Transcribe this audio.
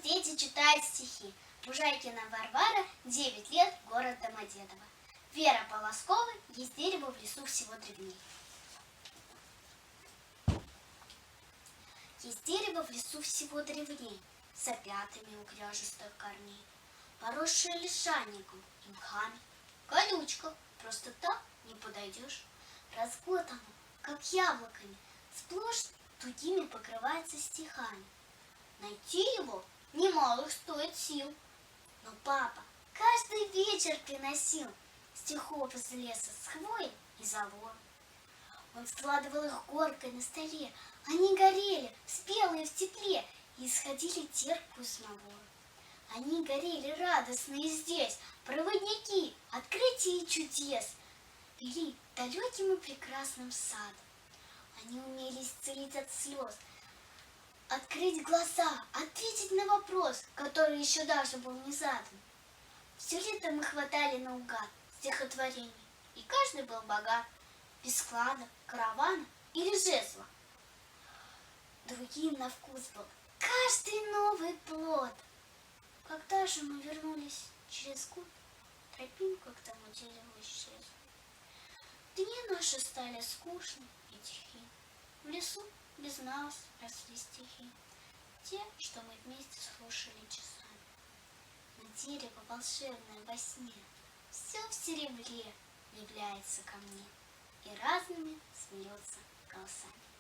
дети читают стихи. Лужайкина Варвара, 9 лет, город Домодедово. Вера Полоскова, есть дерево в лесу всего древней. Есть дерево в лесу всего древней, с опятами у кряжестых корней, поросшее лишайником и мхами, колючка, просто так не подойдешь. Разгод оно, как яблоками, сплошь тугими покрывается стихами. Найти его немалых стоит сил. Но папа каждый вечер приносил стихов из леса с хвоей и золой. Он складывал их горкой на столе. Они горели, спелые в тепле, и исходили терпкую смолой. Они горели радостно и здесь, проводники открытий и чудес вели далеким и прекрасным садом. Они умели исцелить от слез, открыть глаза, ответить на вопрос, который еще даже был не задан. Все лето мы хватали наугад стихотворений, и каждый был богат, без склада, каравана или жезла. Другим на вкус был каждый новый плод. Когда же мы вернулись через год, тропинка к тому дереву исчезла. Дни наши стали скучны и тихи. В лесу без нас росли стихи, те, что мы вместе слушали часами. Но дерево волшебное во сне все в серебре является ко мне и разными смеется голосами.